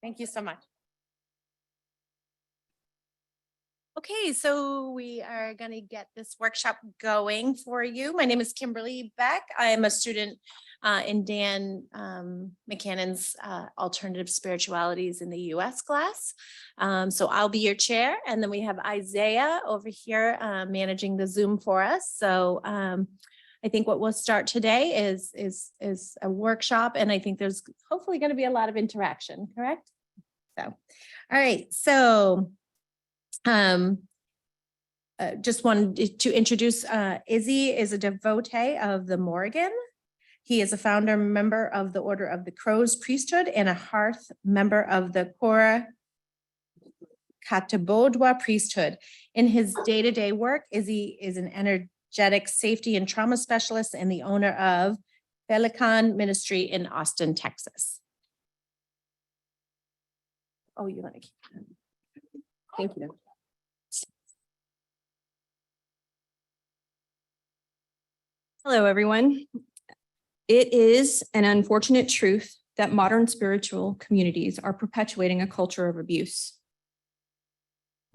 Thank you so much. Okay, so we are going to get this workshop going for you. My name is Kimberly Beck. I am a student in Dan McCannon's Alternative Spiritualities in the US class. So I'll be your chair, and then we have Isaiah over here managing the Zoom for us. So I think what we'll start today is a workshop, and I think there's hopefully going to be a lot of interaction, correct? So, all right, so just wanted to introduce Izzy is a devotee of the Morrigan. He is a founder member of the Order of the Crows priesthood and a hearth member of the Kora Katabodwa priesthood. In his day-to-day work, Izzy is an energetic safety and trauma specialist and the owner of Pelican Ministry in Austin, Texas. Oh, you want to keep that? Thank you. Hello, everyone. It is an unfortunate truth that modern spiritual communities are perpetuating a culture of abuse.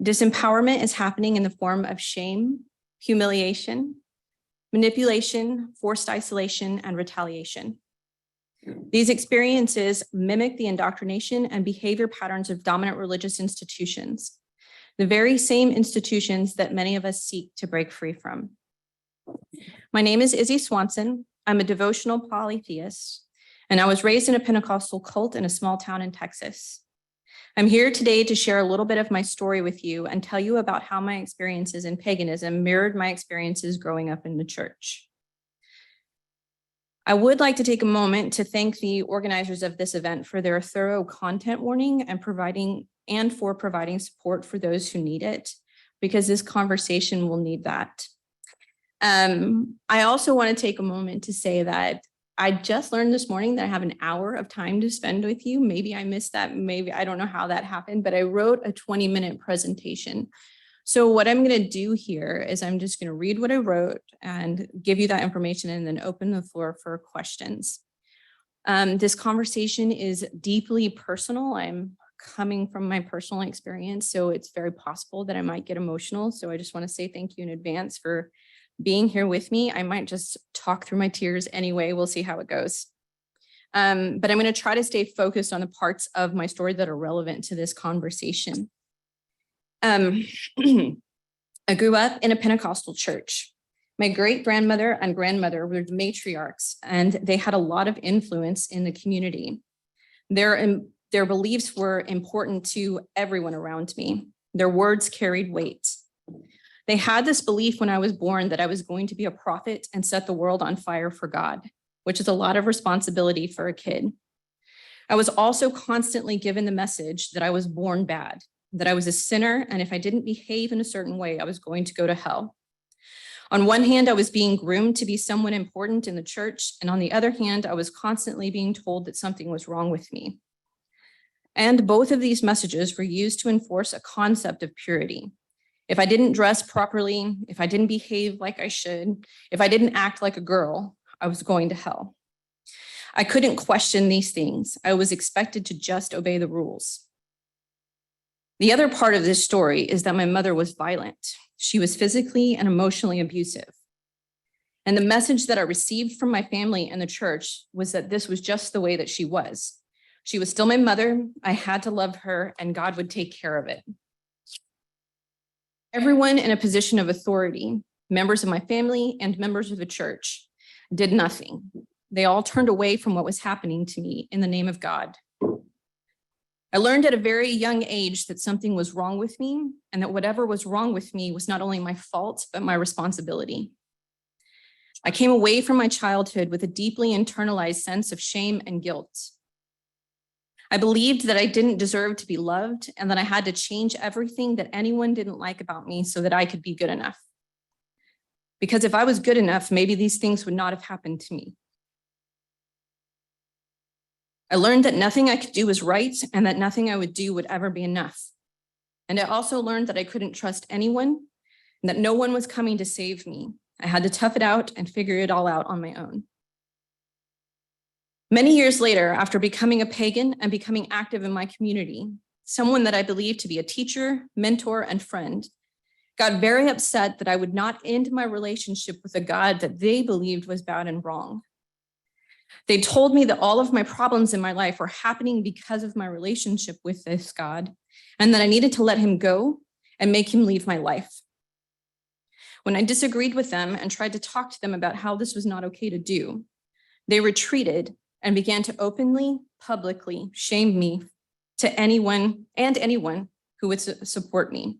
Disempowerment is happening in the form of shame, humiliation, manipulation, forced isolation, and retaliation. These experiences mimic the indoctrination and behavior patterns of dominant religious institutions, the very same institutions that many of us seek to break free from. My name is Izzy Swanson. I'm a devotional polytheist, and I was raised in a Pentecostal cult in a small town in Texas. I'm here today to share a little bit of my story with you and tell you about how my experiences in paganism mirrored my experiences growing up in the church. I would like to take a moment to thank the organizers of this event for their thorough content warning and for providing support for those who need it, because this conversation will need that. I also want to take a moment to say that I just learned this morning that I have an hour of time to spend with you. Maybe I missed that. Maybe I don't know how that happened, but I wrote a 20-minute presentation. So what I'm going to do here is I'm just going to read what I wrote and give you that information and then open the floor for questions. This conversation is deeply personal. I'm coming from my personal experience, so it's very possible that I might get emotional. So I just want to say thank you in advance for being here with me. I might just talk through my tears anyway. We'll see how it goes. But I'm going to try to stay focused on the parts of my story that are relevant to this conversation. I grew up in a Pentecostal church. My great-grandmother and grandmother were the matriarchs, and they had a lot of influence in the community. Their beliefs were important to everyone around me. Their words carried weight. They had this belief when I was born that I was going to be a prophet and set the world on fire for God, which is a lot of responsibility for a kid. I was also constantly given the message that I was born bad, that I was a sinner, and if I didn't behave in a certain way, I was going to go to hell. On one hand, I was being groomed to be someone important in the church, and on the other hand, I was constantly being told that something was wrong with me. And both of these messages were used to enforce a concept of purity. If I didn't dress properly, if I didn't behave like I should, if I didn't act like a girl, I was going to hell. I couldn't question these things. I was expected to just obey the rules. The other part of this story is that my mother was violent. She was physically and emotionally abusive. And the message that I received from my family and the church was that this was just the way that she was. She was still my mother. I had to love her, and God would take care of it. Everyone in a position of authority, members of my family and members of the church, did nothing. They all turned away from what was happening to me in the name of God. I learned at a very young age that something was wrong with me, and that whatever was wrong with me was not only my fault, but my responsibility. I came away from my childhood with a deeply internalized sense of shame and guilt. I believed that I didn't deserve to be loved and that I had to change everything that anyone didn't like about me so that I could be good enough. Because if I was good enough, maybe these things would not have happened to me. I learned that nothing I could do was right and that nothing I would do would ever be enough. And I also learned that I couldn't trust anyone and that no one was coming to save me. I had to tough it out and figure it all out on my own. Many years later, after becoming a pagan and becoming active in my community, someone that I believed to be a teacher, mentor, and friend got very upset that I would not end my relationship with a God that they believed was bad and wrong. They told me that all of my problems in my life were happening because of my relationship with this God, and that I needed to let him go and make him leave my life. When I disagreed with them and tried to talk to them about how this was not okay to do, they retreated and began to openly, publicly shame me to anyone who would support me.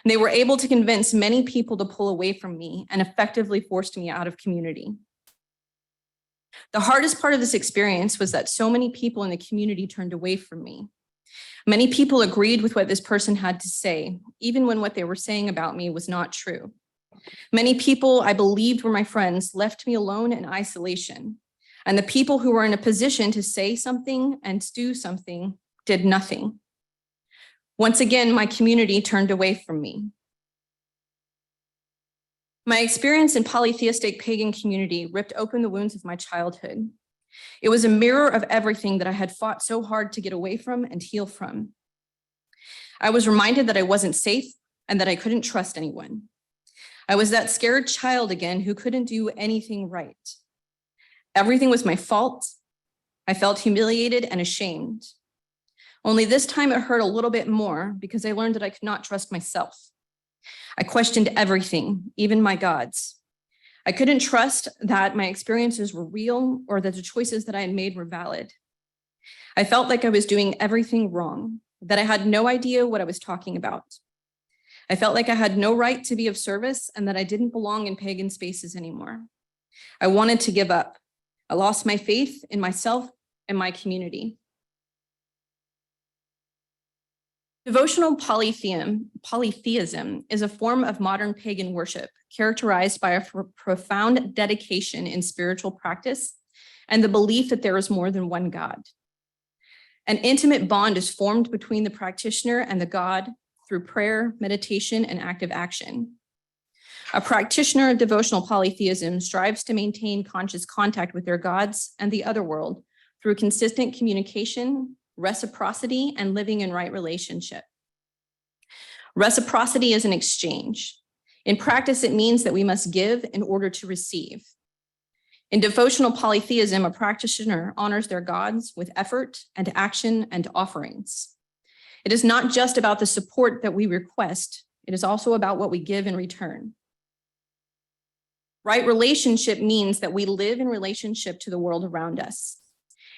They were able to convince many people to pull away from me and effectively forced me out of community. The hardest part of this experience was that so many people in the community turned away from me. Many people agreed with what this person had to say, even when what they were saying about me was not true. Many people I believed were my friends left me alone in isolation, and the people who were in a position to say something and do something did nothing. Once again, my community turned away from me. My experience in polytheistic pagan community ripped open the wounds of my childhood. It was a mirror of everything that I had fought so hard to get away from and heal from. I was reminded that I wasn't safe and that I couldn't trust anyone. I was that scared child again who couldn't do anything right. Everything was my fault. I felt humiliated and ashamed. Only this time it hurt a little bit more because I learned that I could not trust myself. I questioned everything, even my gods. I couldn't trust that my experiences were real or that the choices that I had made were valid. I felt like I was doing everything wrong, that I had no idea what I was talking about. I felt like I had no right to be of service and that I didn't belong in pagan spaces anymore. I wanted to give up. I lost my faith in myself and my community. Devotional polytheism is a form of modern pagan worship characterized by a profound dedication in spiritual practice and the belief that there is more than one God. An intimate bond is formed between the practitioner and the God through prayer, meditation, and active action. A practitioner of devotional polytheism strives to maintain conscious contact with their gods and the other world through consistent communication, reciprocity, and living in right relationship. Reciprocity is an exchange. In practice, it means that we must give in order to receive. In devotional polytheism, a practitioner honors their gods with effort and action and offerings. It is not just about the support that we request, it is also about what we give in return. Right relationship means that we live in relationship to the world around us.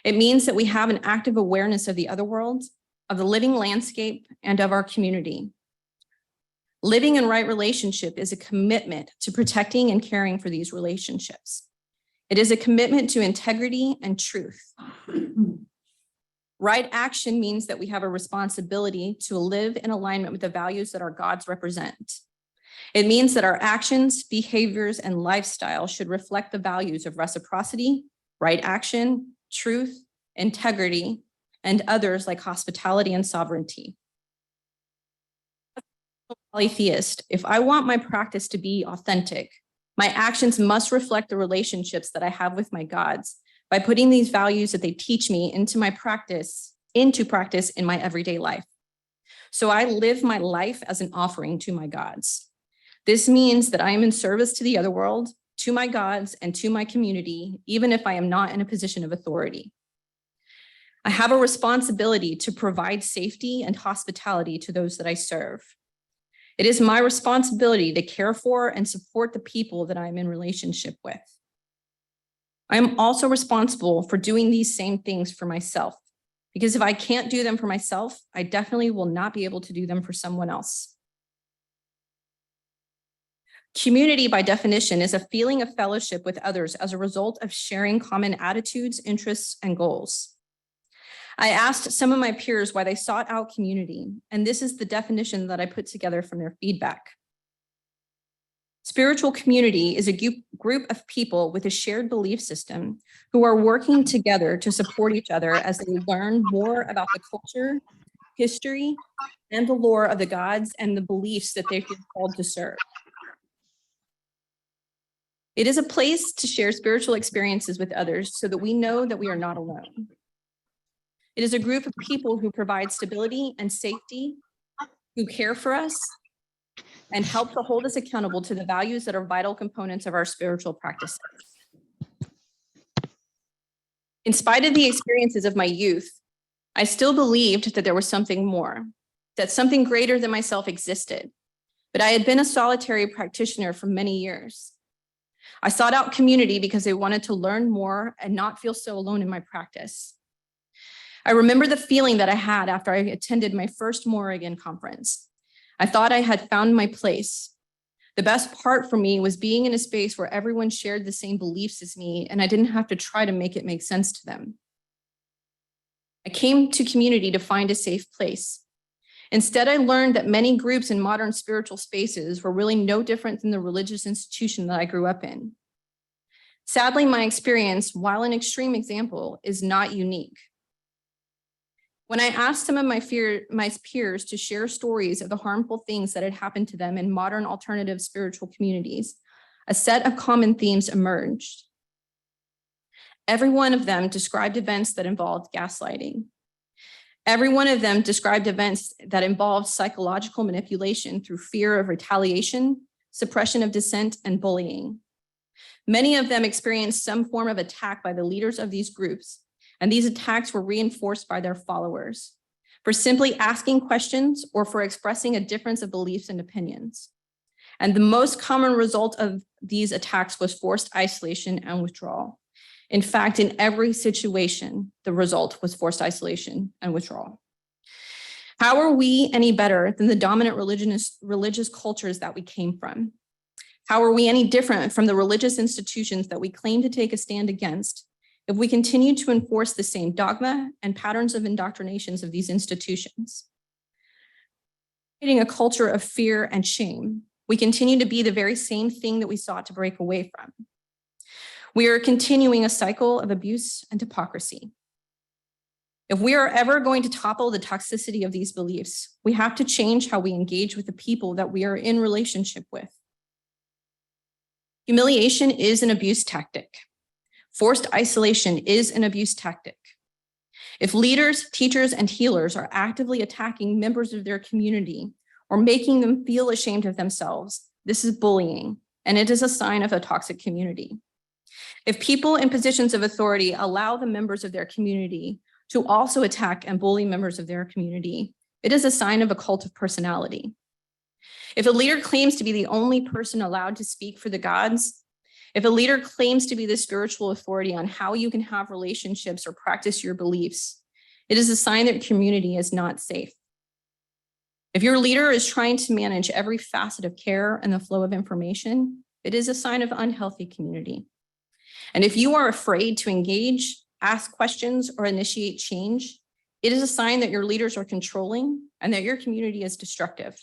It means that we have an active awareness of the other world, of the living landscape, and of our community. Living in right relationship is a commitment to protecting and caring for these relationships. It is a commitment to integrity and truth. Right action means that we have a responsibility to live in alignment with the values that our gods represent. It means that our actions, behaviors, and lifestyle should reflect the values of reciprocity, right action, truth, integrity, and others like hospitality and sovereignty. Polytheist, if I want my practice to be authentic, my actions must reflect the relationships that I have with my gods by putting these values that they teach me into practice in my everyday life. So I live my life as an offering to my gods. This means that I am in service to the other world, to my gods, and to my community, even if I am not in a position of authority. I have a responsibility to provide safety and hospitality to those that I serve. It is my responsibility to care for and support the people that I'm in relationship with. I am also responsible for doing these same things for myself, because if I can't do them for myself, I definitely will not be able to do them for someone else. Community, by definition, is a feeling of fellowship with others as a result of sharing common attitudes, interests, and goals. I asked some of my peers why they sought out community, and this is the definition that I put together from their feedback. Spiritual community is a group of people with a shared belief system who are working together to support each other as they learn more about the culture, history, and the lore of the gods and the beliefs that they feel called to serve. It is a place to share spiritual experiences with others so that we know that we are not alone. It is a group of people who provide stability and safety, who care for us, and help to hold us accountable to the values that are vital components of our spiritual practices. In spite of the experiences of my youth, I still believed that there was something more, that something greater than myself existed. But I had been a solitary practitioner for many years. I sought out community because I wanted to learn more and not feel so alone in my practice. I remember the feeling that I had after I attended my first Moravian conference. I thought I had found my place. The best part for me was being in a space where everyone shared the same beliefs as me, and I didn't have to try to make it make sense to them. I came to community to find a safe place. Instead, I learned that many groups in modern spiritual spaces were really no different than the religious institution that I grew up in. Sadly, my experience, while an extreme example, is not unique. When I asked some of my peers to share stories of the harmful things that had happened to them in modern alternative spiritual communities, a set of common themes emerged. Every one of them described events that involved gaslighting. Every one of them described events that involved psychological manipulation through fear of retaliation, suppression of dissent, and bullying. Many of them experienced some form of attack by the leaders of these groups, and these attacks were reinforced by their followers for simply asking questions or for expressing a difference of beliefs and opinions. And the most common result of these attacks was forced isolation and withdrawal. In fact, in every situation, the result was forced isolation and withdrawal. How are we any better than the dominant religious cultures that we came from? How are we any different from the religious institutions that we claim to take a stand against if we continue to enforce the same dogma and patterns of indoctrinations of these institutions? Creating a culture of fear and shame, we continue to be the very same thing that we sought to break away from. We are continuing a cycle of abuse and hypocrisy. If we are ever going to topple the toxicity of these beliefs, we have to change how we engage with the people that we are in relationship with. Humiliation is an abuse tactic. Forced isolation is an abuse tactic. If leaders, teachers, and healers are actively attacking members of their community or making them feel ashamed of themselves, this is bullying, and it is a sign of a toxic community. If people in positions of authority allow the members of their community to also attack and bully members of their community, it is a sign of a cult of personality. If a leader claims to be the only person allowed to speak for the gods, if a leader claims to be the spiritual authority on how you can have relationships or practice your beliefs, it is a sign that your community is not safe. If your leader is trying to manage every facet of care and the flow of information, it is a sign of unhealthy community. And if you are afraid to engage, ask questions, or initiate change, it is a sign that your leaders are controlling and that your community is destructive.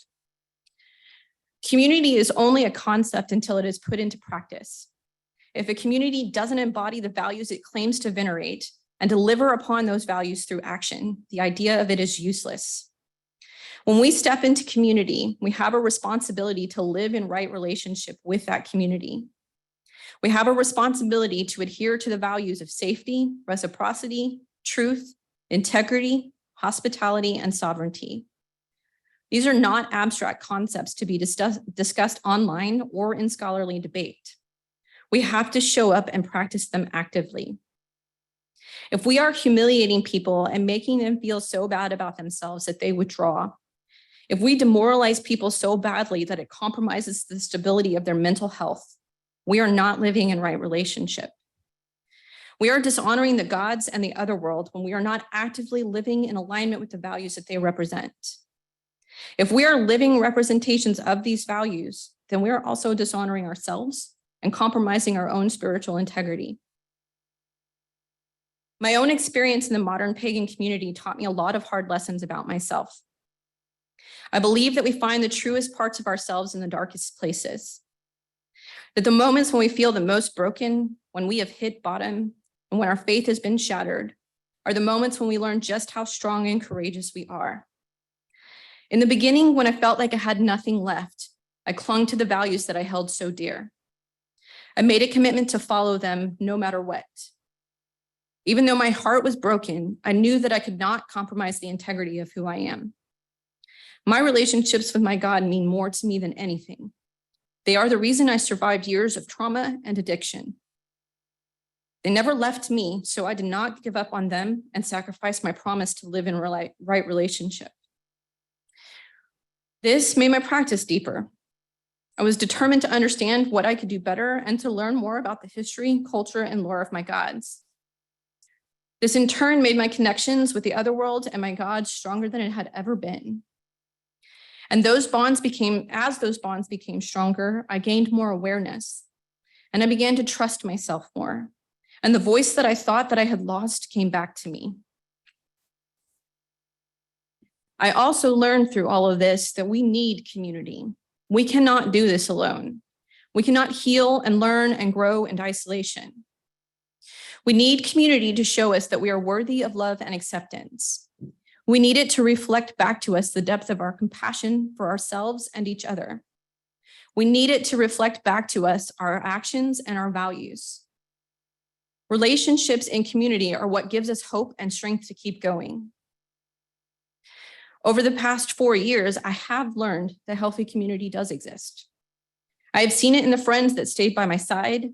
Community is only a concept until it is put into practice. If a community doesn't embody the values it claims to venerate and deliver upon those values through action, the idea of it is useless. When we step into community, we have a responsibility to live in right relationship with that community. We have a responsibility to adhere to the values of safety, reciprocity, truth, integrity, hospitality, and sovereignty. These are not abstract concepts to be discussed online or in scholarly debate. We have to show up and practice them actively. If we are humiliating people and making them feel so bad about themselves that they withdraw, if we demoralize people so badly that it compromises the stability of their mental health, we are not living in right relationship. We are dishonoring the gods and the other world when we are not actively living in alignment with the values that they represent. If we are living representations of these values, then we are also dishonoring ourselves and compromising our own spiritual integrity. My own experience in the modern pagan community taught me a lot of hard lessons about myself. I believe that we find the truest parts of ourselves in the darkest places. That the moments when we feel the most broken, when we have hit bottom, and when our faith has been shattered, are the moments when we learn just how strong and courageous we are. In the beginning, when I felt like I had nothing left, I clung to the values that I held so dear. I made a commitment to follow them no matter what. Even though my heart was broken, I knew that I could not compromise the integrity of who I am. My relationships with my God mean more to me than anything. They are the reason I survived years of trauma and addiction. They never left me, so I did not give up on them and sacrifice my promise to live in right relationship. This made my practice deeper. I was determined to understand what I could do better and to learn more about the history, culture, and lore of my gods. This in turn made my connections with the other world and my God stronger than it had ever been. And as those bonds became stronger, I gained more awareness and I began to trust myself more. And the voice that I thought that I had lost came back to me. I also learned through all of this that we need community. We cannot do this alone. We cannot heal and learn and grow in isolation. We need community to show us that we are worthy of love and acceptance. We need it to reflect back to us the depth of our compassion for ourselves and each other. We need it to reflect back to us our actions and our values. Relationships in community are what gives us hope and strength to keep going. Over the past 4 years, I have learned that healthy community does exist. I have seen it in the friends that stayed by my side,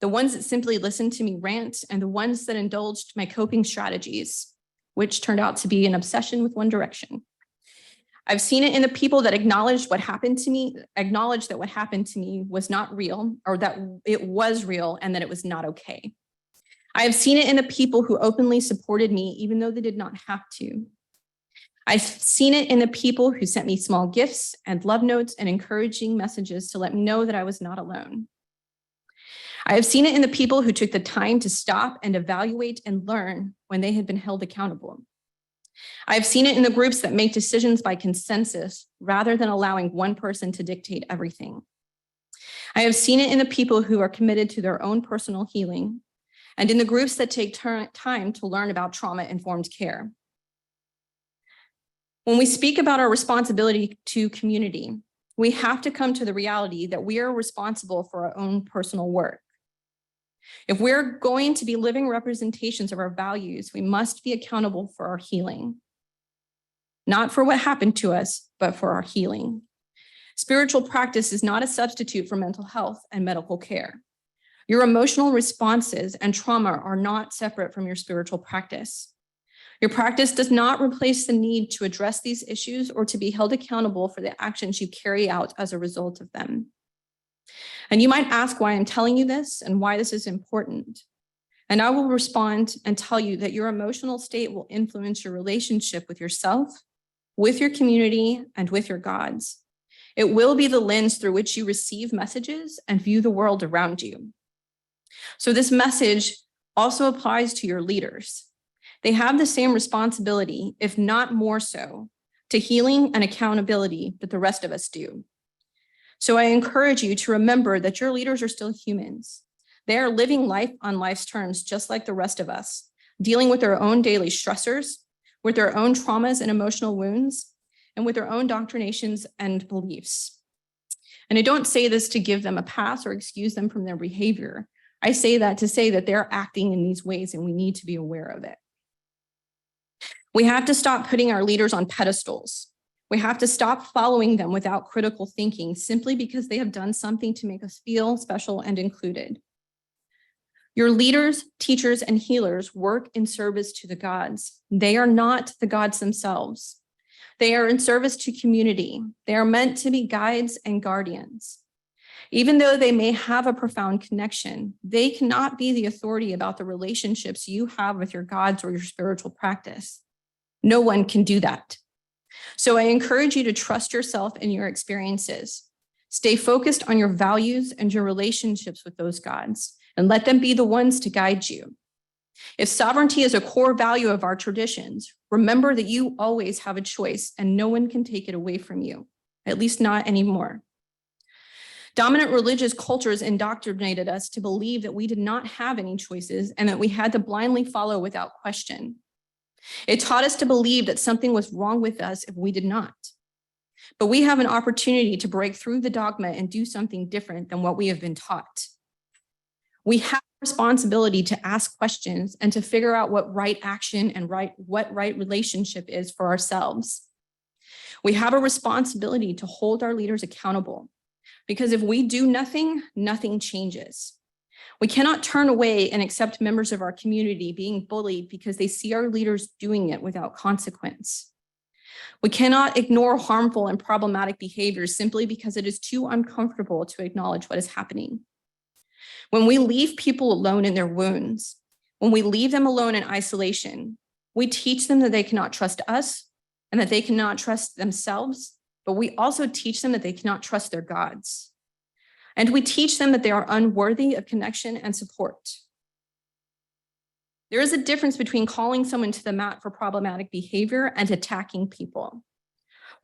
the ones that simply listened to me rant, and the ones that indulged my coping strategies, which turned out to be an obsession with one direction. I've seen it in the people that acknowledged that what happened to me was not real, or that it was real and that it was not okay. I have seen it in the people who openly supported me, even though they did not have to. I've seen it in the people who sent me small gifts and love notes and encouraging messages to let me know that I was not alone. I have seen it in the people who took the time to stop and evaluate and learn when they had been held accountable. I have seen it in the groups that make decisions by consensus rather than allowing one person to dictate everything. I have seen it in the people who are committed to their own personal healing and in the groups that take time to learn about trauma-informed care. When we speak about our responsibility to community, we have to come to the reality that we are responsible for our own personal work. If we're going to be living representations of our values, we must be accountable for our healing. Not for what happened to us, but for our healing. Spiritual practice is not a substitute for mental health and medical care. Your emotional responses and trauma are not separate from your spiritual practice. Your practice does not replace the need to address these issues or to be held accountable for the actions you carry out as a result of them. And you might ask why I'm telling you this and why this is important. And I will respond and tell you that your emotional state will influence your relationship with yourself, with your community, and with your gods. It will be the lens through which you receive messages and view the world around you. So this message also applies to your leaders. They have the same responsibility, if not more so, to healing and accountability that the rest of us do. So I encourage you to remember that your leaders are still humans. They are living life on life's terms, just like the rest of us, dealing with their own daily stressors, with their own traumas and emotional wounds, and with their own indoctrinations and beliefs. And I don't say this to give them a pass or excuse them from their behavior. I say that to say that they're acting in these ways and we need to be aware of it. We have to stop putting our leaders on pedestals. We have to stop following them without critical thinking simply because they have done something to make us feel special and included. Your leaders, teachers, and healers work in service to the gods. They are not the gods themselves. They are in service to community. They are meant to be guides and guardians. Even though they may have a profound connection, they cannot be the authority about the relationships you have with your gods or your spiritual practice. No one can do that. So I encourage you to trust yourself and your experiences. Stay focused on your values and your relationships with those gods, and let them be the ones to guide you. If sovereignty is a core value of our traditions, remember that you always have a choice and no one can take it away from you, at least not anymore. Dominant religious cultures indoctrinated us to believe that we did not have any choices and that we had to blindly follow without question. It taught us to believe that something was wrong with us if we did not. But we have an opportunity to break through the dogma and do something different than what we have been taught. We have a responsibility to ask questions and to figure out what right action and what right relationship is for ourselves. We have a responsibility to hold our leaders accountable, because if we do nothing, nothing changes. We cannot turn away and accept members of our community being bullied because they see our leaders doing it without consequence. We cannot ignore harmful and problematic behaviors simply because it is too uncomfortable to acknowledge what is happening. When we leave people alone in their wounds, when we leave them alone in isolation, we teach them that they cannot trust us and that they cannot trust themselves, but we also teach them that they cannot trust their gods. And we teach them that they are unworthy of connection and support. There is a difference between calling someone to the mat for problematic behavior and attacking people.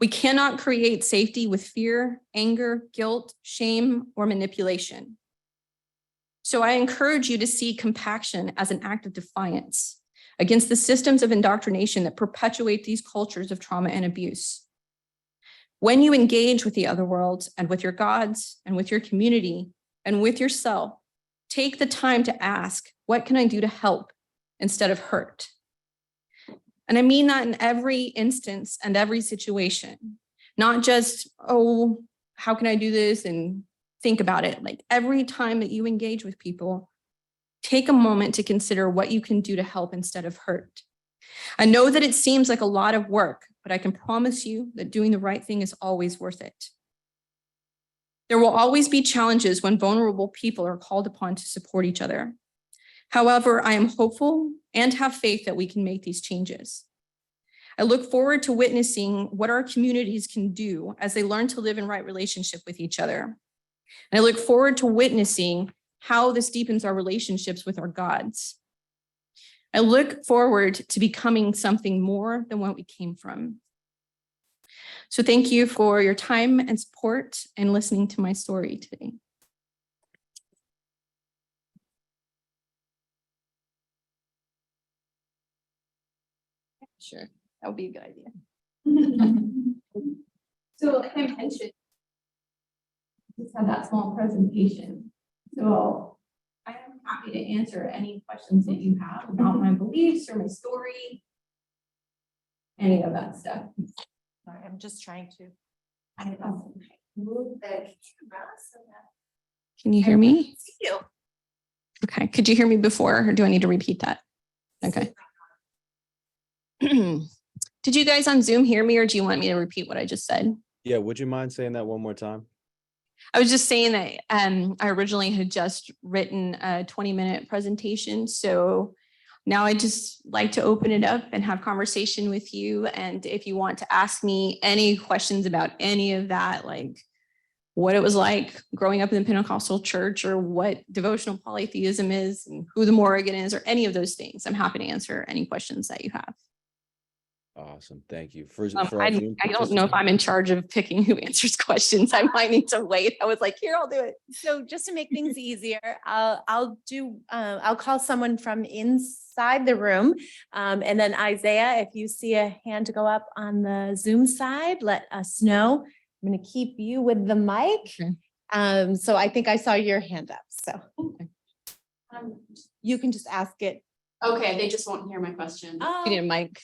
We cannot create safety with fear, anger, guilt, shame, or manipulation. So I encourage you to see compassion as an act of defiance against the systems of indoctrination that perpetuate these cultures of trauma and abuse. When you engage with the other world and with your gods and with your community and with yourself, take the time to ask, what can I do to help instead of hurt? And I mean that in every instance and every situation, not just, oh, how can I do this? And think about it. Like every time that you engage with people, take a moment to consider what you can do to help instead of hurt. I know that it seems like a lot of work, but I can promise you that doing the right thing is always worth it. There will always be challenges when vulnerable people are called upon to support each other. However, I am hopeful and have faith that we can make these changes. I look forward to witnessing what our communities can do as they learn to live in right relationship with each other. And I look forward to witnessing how this deepens our relationships with our gods. I look forward to becoming something more than what we came from. So thank you for your time and support and listening to my story today. Sure, that would be a good idea. So like I mentioned, just had that small presentation. So I am happy to answer any questions that you have about my beliefs or my story, any of that stuff. Sorry, I'm just trying to. Move the camera so that Can you hear me? see you. Okay, could you hear me before or do I need to repeat that? Okay. Did you guys on Zoom hear me or do you want me to repeat what I just said? Yeah, would you mind saying that one more time? I was just saying that I originally had just written a 20-minute presentation. So now I just like to open it up and have conversation with you. And if you want to ask me any questions about any of that, like what it was like growing up in the Pentecostal church or what devotional polytheism is and who the Morrigan is or any of those things, I'm happy to answer any questions that you have. Awesome. Thank you. For I don't know if I'm in charge of picking who answers questions. I might need to wait. I was like, here, I'll do it. So just to make things easier, I'll call someone from inside the room. And then Isaiah, if you see a hand to go up on the Zoom side, let us know. I'm going to keep you with the mic. Okay. So I think I saw your hand up. So Okay. you can just ask it. Okay, they just won't hear my question. You need a mic.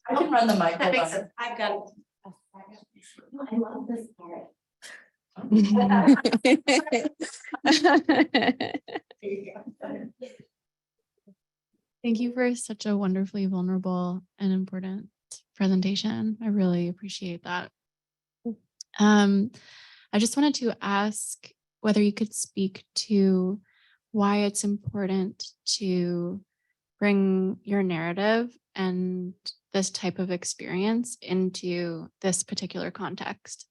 I can run the mic. That hold makes on. sense. I've got it. I love this part. Thank you for such a wonderfully vulnerable and important presentation. I really appreciate that. I just wanted to ask whether you could speak to why it's important to bring your narrative and this type of experience into this particular context,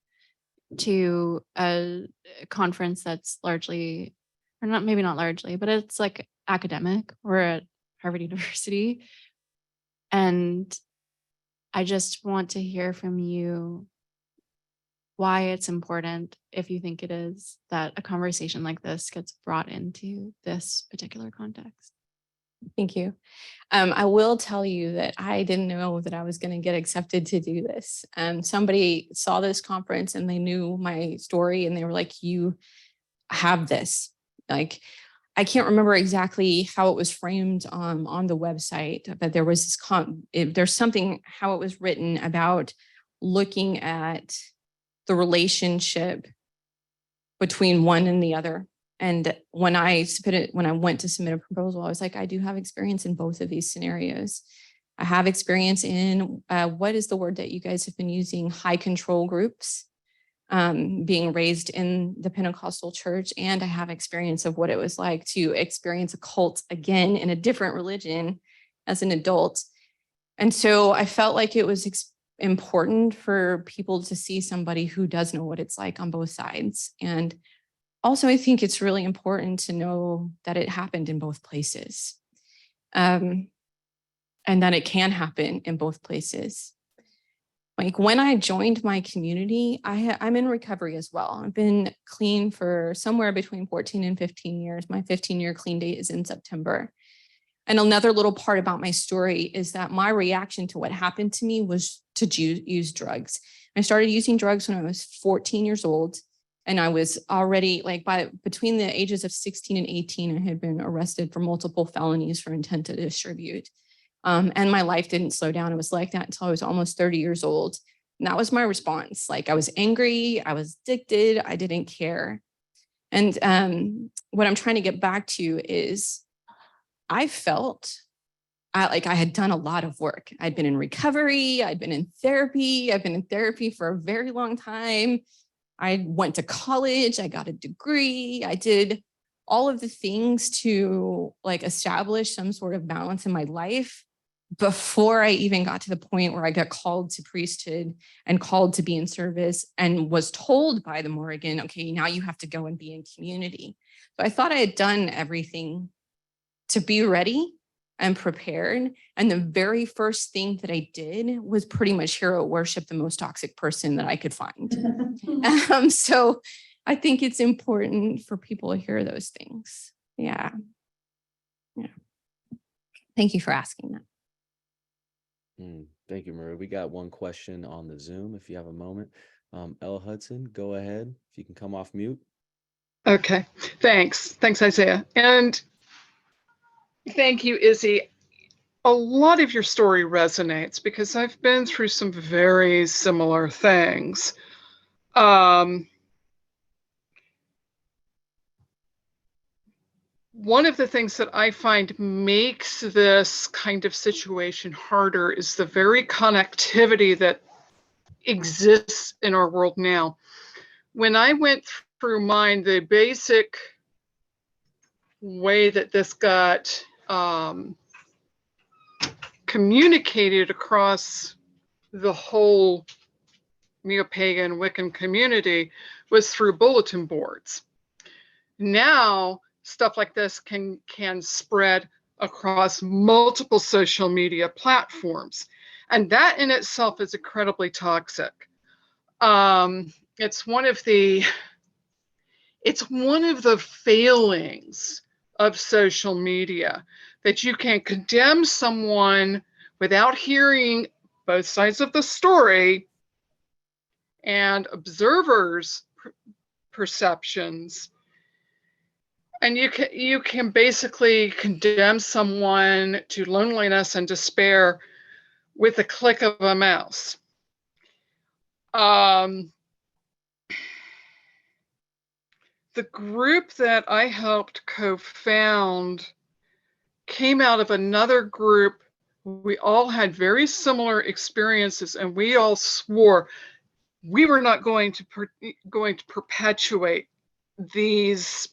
to a conference that's largely, or not, maybe not largely, but it's like academic. We're at Harvard University. And I just want to hear from you why it's important, if you think it is, that a conversation like this gets brought into this particular context. Thank you. I will tell you that I didn't know that I was going to get accepted to do this. Somebody saw this conference and they knew my story and they were like, you have this. Like, I can't remember exactly how it was framed on the website, but there was there's something how it was written about looking at the relationship between one and the other. And when I went to submit a proposal, I was like, I do have experience in both of these scenarios. I have experience in what is the word that you guys have been using? High control groups, being raised in the Pentecostal church. And I have experience of what it was like to experience a cult again in a different religion as an adult. And so I felt like it was important for people to see somebody who does know what it's like on both sides. And also, I think it's really important to know that it happened in both places, and that it can happen in both places. Like when I joined my community, I'm in recovery as well. I've been clean for somewhere between 14 and 15 years. My 15-year clean date is in September. And another little part about my story is that my reaction to what happened to me was to use drugs. I started using drugs when I was 14 years old. And I was already between the ages of 16 and 18, I had been arrested for multiple felonies for intent to distribute. And my life didn't slow down. It was like that until I was almost 30 years old. And that was my response. Like I was angry, I was addicted, I didn't care. And what I'm trying to get back to is I felt like I had done a lot of work. I'd been in recovery, I'd been in therapy. I've been in therapy for a very long time. I went to college, I got a degree, I did all of the things to establish some sort of balance in my life before I even got to the point where I got called to priesthood and called to be in service and was told by the Morrigan, okay, now you have to go and be in community. So I thought I had done everything to be ready and prepared. And the very first thing that I did was pretty much hero worship the most toxic person that I could find. So I think it's important for people to hear those things. Yeah. Thank you for asking that. Thank you, Maria. We got one question on the Zoom, if you have a moment. Ella Hudson, go ahead. If you can come off mute. Okay, thanks, Isaiah. And thank you, Izzy. A lot of your story resonates because I've been through some very similar things. One of the things that I find makes this kind of situation harder is the very connectivity that exists in our world now. When I went through mine, the basic way that this got communicated across the whole neo-pagan Wiccan community was through bulletin boards. Now, stuff like this can spread across multiple social media platforms. And that in itself is incredibly toxic. It's one of the failings of social media that you can condemn someone without hearing both sides of the story and observers' perceptions. And you can basically condemn someone to loneliness and despair with a click of a mouse. The group that I helped co-found came out of another group. We all had very similar experiences, and we all swore we were not going to perpetuate these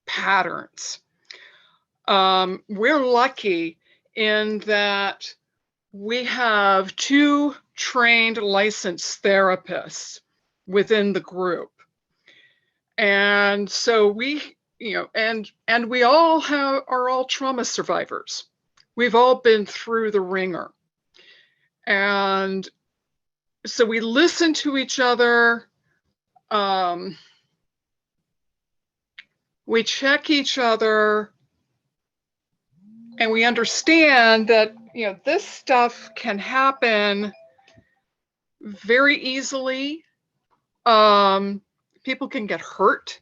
patterns. We're lucky in that we have 2 trained licensed therapists within the group. And so we, and we all are all trauma survivors. We've all been through the ringer. And so we listen to each other. We check each other, and we understand that, this stuff can happen very easily. People can get hurt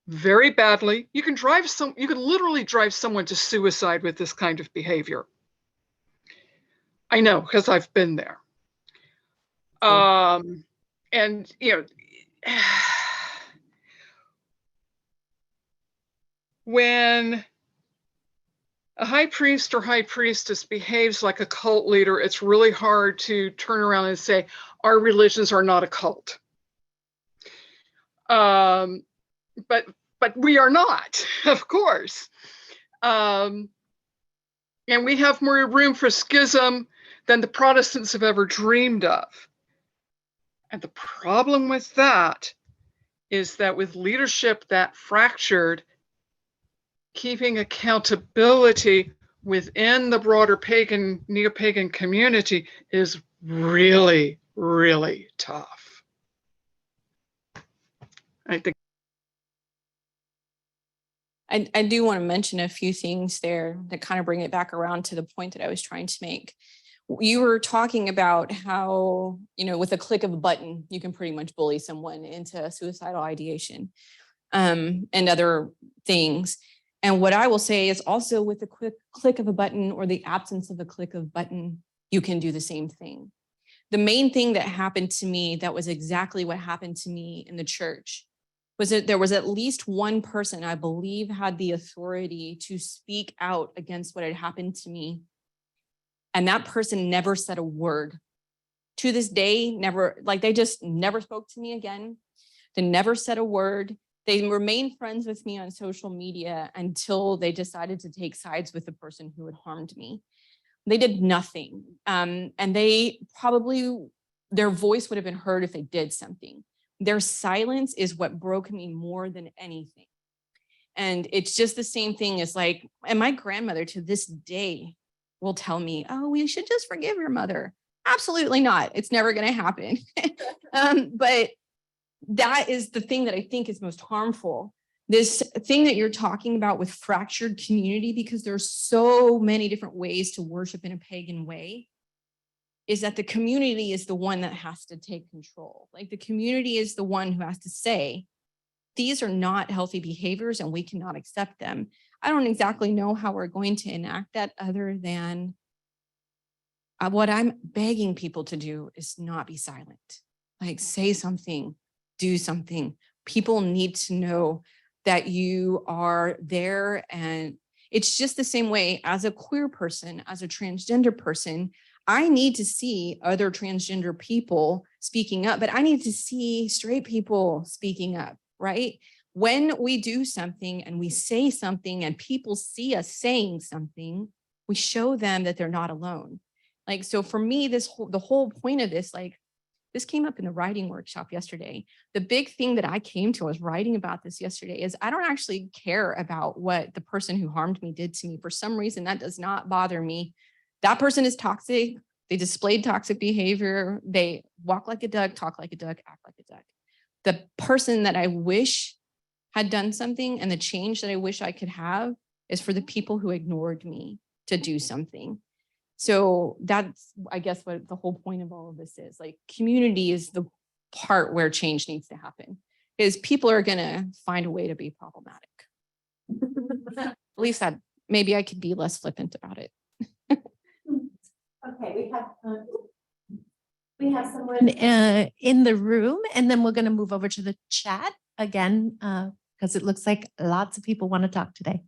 very badly. You can literally drive someone to suicide with this kind of behavior. I know, because I've been there. And when a high priest or high priestess behaves like a cult leader, it's really hard to turn around and say, our religions are not a cult. But we are not, of course. And we have more room for schism than the Protestants have ever dreamed of. And the problem with that is that with leadership that fractured, keeping accountability within the broader pagan, neo-pagan community is really, really tough. I think I do want to mention a few things there that kind of bring it back around to the point that I was trying to make. You were talking about how, with a click of a button, you can pretty much bully someone into suicidal ideation, and other things. And what I will say is also with a quick click of a button or the absence of a click of a button, you can do the same thing. The main thing that happened to me, that was exactly what happened to me in the church, was that there was at least one person I believe had the authority to speak out against what had happened to me. And that person never said a word. To this day, never, they just never spoke to me again. They never said a word. They remained friends with me on social media until they decided to take sides with the person who had harmed me. They did nothing. And their voice would have been heard if they did something. Their silence is what broke me more than anything. And it's just the same thing as and my grandmother to this day will tell me, oh, we should just forgive your mother. Absolutely not. It's never going to happen. But that is the thing that I think is most harmful. This thing that you're talking about with fractured community, because there's so many different ways to worship in a pagan way, is that the community is the one that has to take control. The community is the one who has to say, these are not healthy behaviors and we cannot accept them. I don't exactly know how we're going to enact that other than what I'm begging people to do is not be silent. Say something, do something. People need to know that you are there. And it's just the same way as a queer person, as a transgender person, I need to see other transgender people speaking up, but I need to see straight people speaking up, right? When we do something and we say something and people see us saying something, we show them that they're not alone. So for me, the whole point of this, this came up in the writing workshop yesterday. The big thing that I came to, I was writing about this yesterday, is I don't actually care about what the person who harmed me did to me. For some reason, that does not bother me. That person is toxic. They displayed toxic behavior. They walk like a duck, talk like a duck, act like a duck. The person that I wish had done something and the change that I wish I could have is for the people who ignored me to do something. So that's, I guess, what the whole point of all of this is. Community is the part where change needs to happen, is people are going to find a way to be problematic. At least that maybe I could be less flippant about it. Okay, we have someone in the room, and then we're going to move over to the chat again, because it looks like lots of people want to talk today.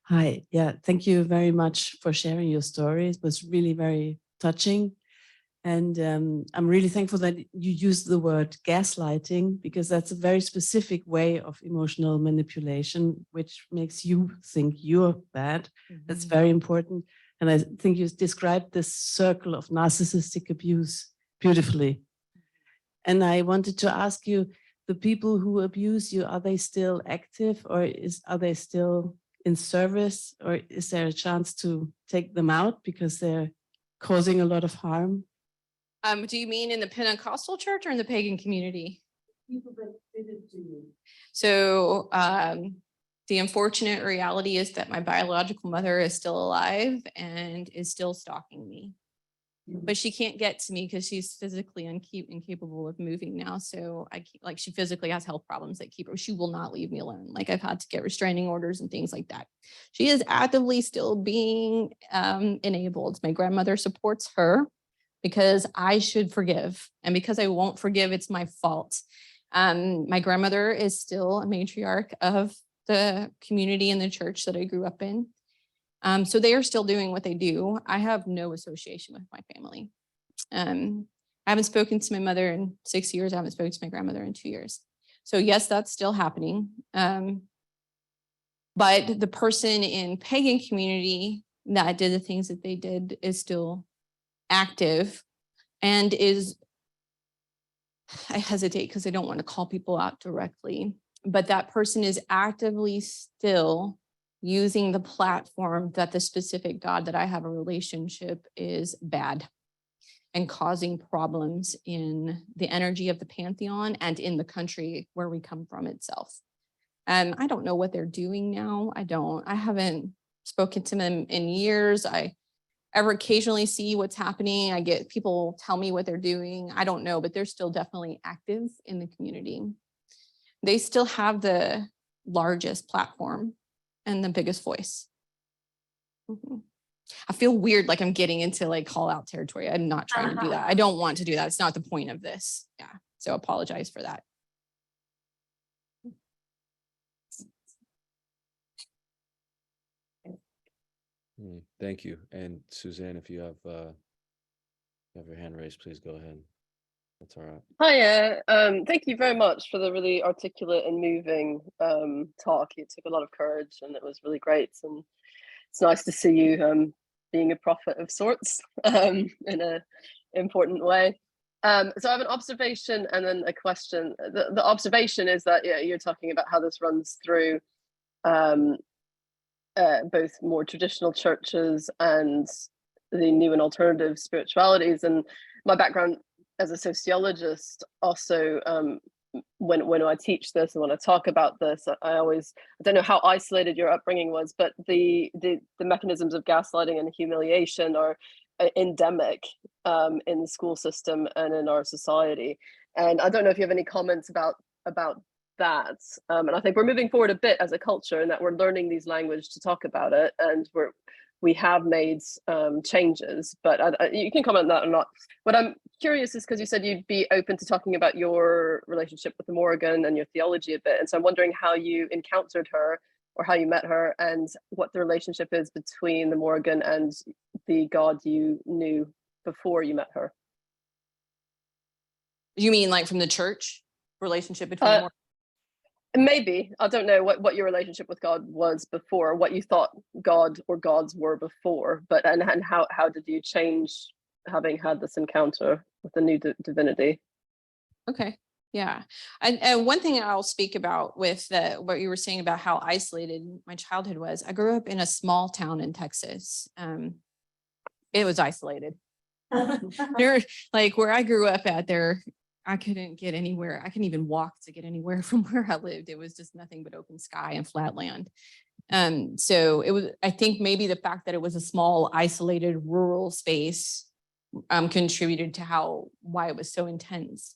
Hi, yeah, thank you very much for sharing your story. It was really very touching. And I'm really thankful that you used the word gaslighting, because that's a very specific way of emotional manipulation, which makes you think you're bad. That's very important. And I think you described this circle of narcissistic abuse beautifully. And I wanted to ask you, the people who abuse you, are they still active, or are they still in service, or is there a chance to take them out because they're causing a lot of harm? Do you mean in the Pentecostal church or in the pagan community? People that did it to you. So the unfortunate reality is that my biological mother is still alive and is still stalking me. but she can't get to me because she's physically incapable of moving now. So she physically has health problems that keep her. She will not leave me alone. Like I've had to get restraining orders and things like that. She is actively still being enabled. My grandmother supports her because I should forgive, and because I won't forgive, it's my fault. My grandmother is still a matriarch of the community and the church that I grew up in. So they are still doing what they do. I have no association with my family. I haven't spoken to my mother in 6 years. I haven't spoken to my grandmother in 2 years. So yes, that's still happening. But the person in pagan community that did the things that they did is still active and I hesitate because I don't want to call people out directly, but that person is actively still using the platform that the specific God that I have a relationship is bad and causing problems in the energy of the pantheon and in the country where we come from itself. And I don't know what they're doing now. I haven't spoken to them in years. I ever occasionally see what's happening. I get people tell me what they're doing. I don't know, but they're still definitely active in the community. They still have the largest platform and the biggest voice. I feel weird, like I'm getting into like call out territory. I'm not trying to do that. I don't want to do that. It's not the point of this. Yeah. So apologize for that. Thank you. And Suzanne, if you have your hand raised, please go ahead. That's all right. Hiya. Thank you very much for the really articulate and moving talk. It took a lot of courage and it was really great. And it's nice to see you being a prophet of sorts in an important way. So I have an observation and then a question. The observation is that you're talking about how this runs through both more traditional churches and the new and alternative spiritualities. And my background as a sociologist also, when I teach this and when I talk about this, I don't know how isolated your upbringing was, but the mechanisms of gaslighting and humiliation are endemic in the school system and in our society. And I don't know if you have any comments about that. And I think we're moving forward a bit as a culture in that we're learning these language to talk about it, and we have made changes, but you can comment on that or not. What I'm curious is because you said you'd be open to talking about your relationship with the Morrigan and your theology a bit. And so I'm wondering how you encountered her or how you met her and what the relationship is between the Morrigan and the God you knew before you met her. You mean like from the church relationship between Maybe. I don't know what your relationship with God was before, what you thought God or gods were before, but and how did you change having had this encounter with the new divinity? Okay. Yeah. And one thing I'll speak about with what you were saying about how isolated my childhood was. I grew up in a small town in Texas. It was isolated. There, like where I grew up at there, I couldn't get anywhere. I couldn't even walk to get anywhere from where I lived. It was just nothing but open sky and flat land. So it was, I think maybe the fact that it was a small, isolated rural space contributed to why it was so intense.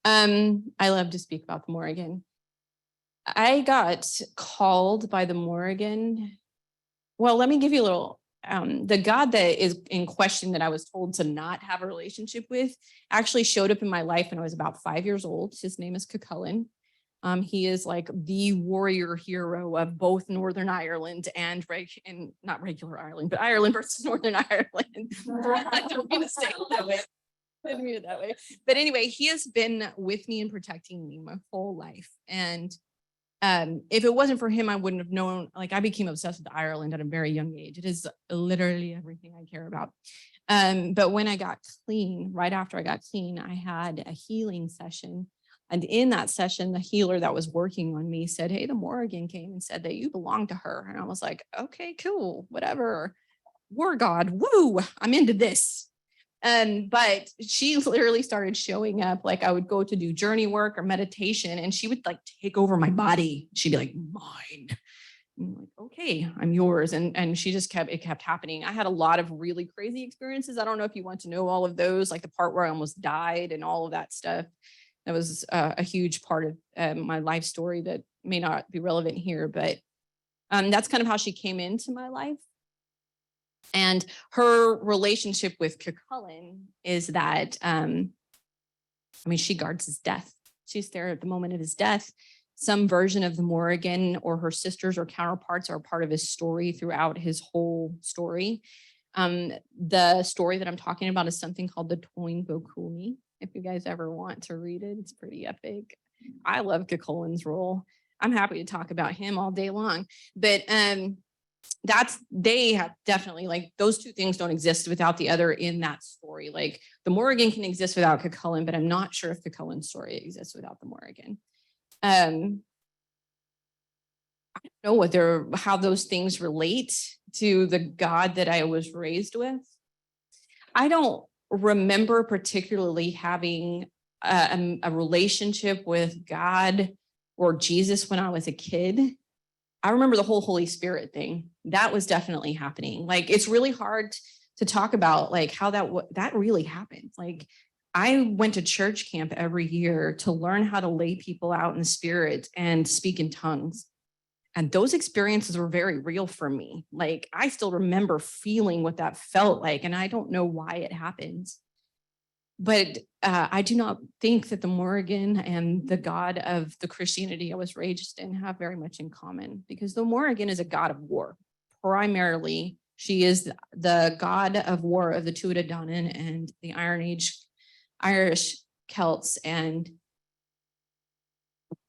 I love to speak about the Morrigan. I got called by the Morrigan. Well, let me give you a little. The God that is in question that I was told to not have a relationship with actually showed up in my life when I was about 5 years old. His name is Cuchulainn. He is like the warrior hero of both Northern Ireland and not regular Ireland, but Ireland versus Northern Ireland. I don't mean to say it that way. I didn't mean it that way. But anyway, he has been with me and protecting me my whole life. And if it wasn't for him, I wouldn't have known, like I became obsessed with Ireland at a very young age. It is literally everything I care about. But when I got clean, right after I got clean, I had a healing session. And in that session, the healer that was working on me said, hey, the Morrigan came and said that you belong to her. And I was like, okay, cool, whatever. War God, woo, I'm into this. But she literally started showing up, like I would go to do journey work or meditation and she would like take over my body. She'd be like, I'm like, okay, I'm yours. And she just it kept happening. I had a lot of really crazy experiences. I don't know if you want to know all of those, like the part where I almost died and all of that stuff. That was a huge part of my life story that may not be relevant here, but that's kind of how she came into my life. And her relationship with Cucullin is that, she guards his death. She's there at the moment of his death. Some version of the Morrigan or her sisters or counterparts are part of his story throughout his whole story. The story that I'm talking about is something called the Toin Bokumi. If you guys ever want to read it, it's pretty epic. I love Cucullin's role. I'm happy to talk about him all day long, but they have definitely, like, those two things don't exist without the other in that story. Like the Morrigan can exist without Cucullin, but I'm not sure if Cucullin's story exists without the Morrigan. I don't know how those things relate to the God that I was raised with. I don't remember particularly having a relationship with God or Jesus when I was a kid. I remember the whole Holy Spirit thing. That was definitely happening. Like, it's really hard to talk about like how that really happened. Like, I went to church camp every year to learn how to lay people out in the spirit and speak in tongues. And those experiences were very real for me. Like, I still remember feeling what that felt like, and I don't know why it happens. But I do not think that the Morrigan and the God of the Christianity I was raised in have very much in common, because the Morrigan is a god of war. Primarily, she is the god of war of the Tuatha Dé Danann and the Iron Age Irish Celts, and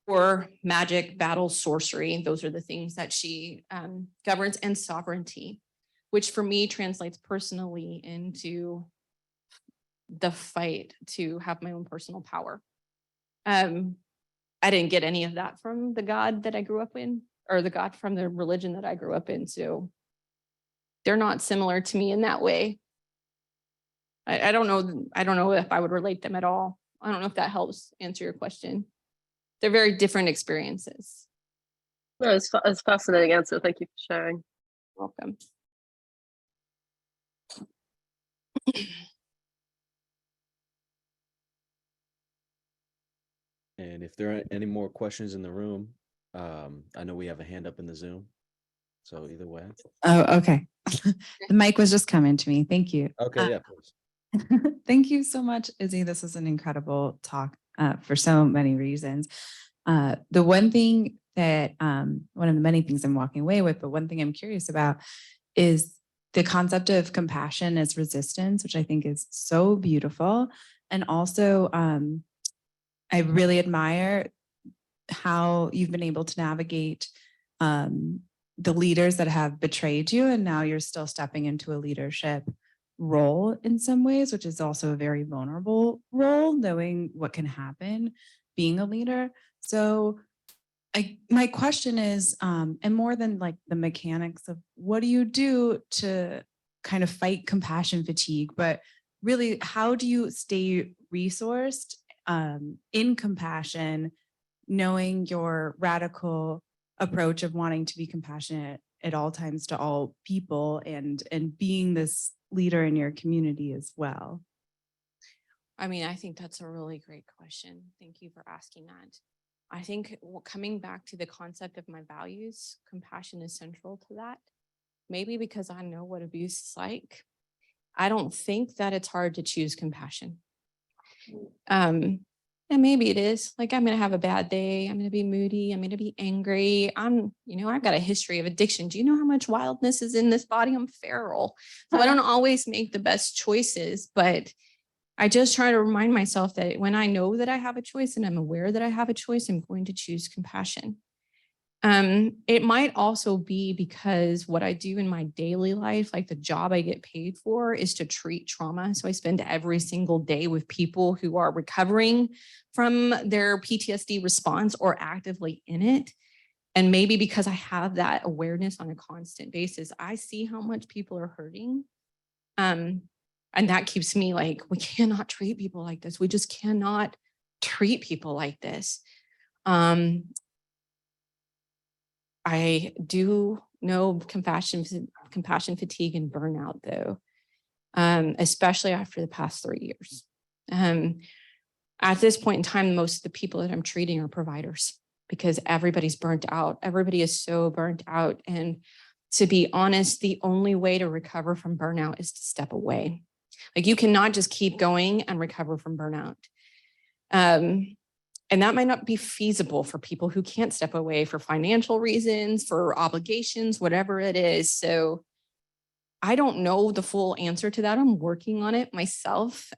war, magic, battle, sorcery. Those are the things that she governs, and sovereignty, which for me translates personally into the fight to have my own personal power. I didn't get any of that from the God that I grew up in, or the God from the religion that I grew up in. So they're not similar to me in that way. I don't know. I don't know if I would relate them at all. I don't know if that helps answer your question. They're very different experiences. No, it's a fascinating answer. Thank you for sharing. Welcome. And if there are any more questions in the room, I know we have a hand up in the Zoom. So either way. Oh, okay. The mic was just coming to me. Thank you. Okay, yeah, please. Thank you so much, Izzy. This is an incredible talk for so many reasons. The one thing that, one of the many things I'm walking away with, but one thing I'm curious about is the concept of compassion as resistance, which I think is so beautiful. And also, I really admire how you've been able to navigate the leaders that have betrayed you, and now you're still stepping into a leadership role in some ways, which is also a very vulnerable role, knowing what can happen being a leader. So my question is, and more than like the mechanics of what do you do to kind of fight compassion fatigue, but really, how do you stay resourced in compassion, knowing your radical approach of wanting to be compassionate at all times to all people, and being this leader in your community as well? I mean, I think that's a really great question. Thank you for asking that. I think coming back to the concept of my values, compassion is central to that. Maybe because I know what abuse is like, I don't think that it's hard to choose compassion. And maybe it is. Like, I'm going to have a bad day. I'm going to be moody. I'm going to be angry. I've got a history of addiction. Do you know how much wildness is in this body? I'm feral. So I don't always make the best choices, but I just try to remind myself that when I know that I have a choice and I'm aware that I have a choice, I'm going to choose compassion. It might also be because what I do in my daily life, like the job I get paid for, is to treat trauma. So I spend every single day with people who are recovering from their PTSD response or actively in it. And maybe because I have that awareness on a constant basis, I see how much people are hurting. And that keeps me like, we cannot treat people like this. We just cannot treat people like this. I do know compassion fatigue and burnout though, especially after the past 3 years. At this point in time, most of the people that I'm treating are providers because everybody's burnt out. Everybody is so burnt out. And to be honest, the only way to recover from burnout is to step away. Like you cannot just keep going and recover from burnout. And that might not be feasible for people who can't step away for financial reasons, for obligations, whatever it is. So I don't know the full answer to that. I'm working on it myself.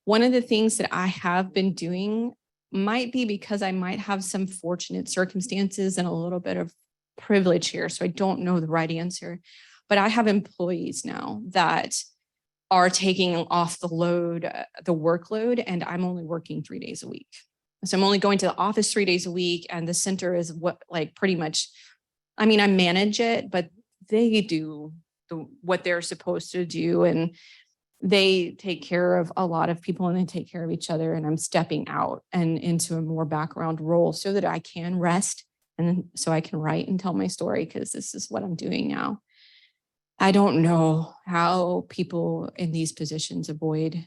One of the things that I have been doing might be because I might have some fortunate circumstances and a little bit of privilege here. So I don't know the right answer, but I have employees now that are taking off the workload, and I'm only working 3 days a week. So I'm only going to the office 3 days a week, and the center is pretty much, I mean, I manage it, but they do what they're supposed to do. And they take care of a lot of people and they take care of each other. And I'm stepping out and into a more background role so that I can rest and so I can write and tell my story, because this is what I'm doing now. I don't know how people in these positions avoid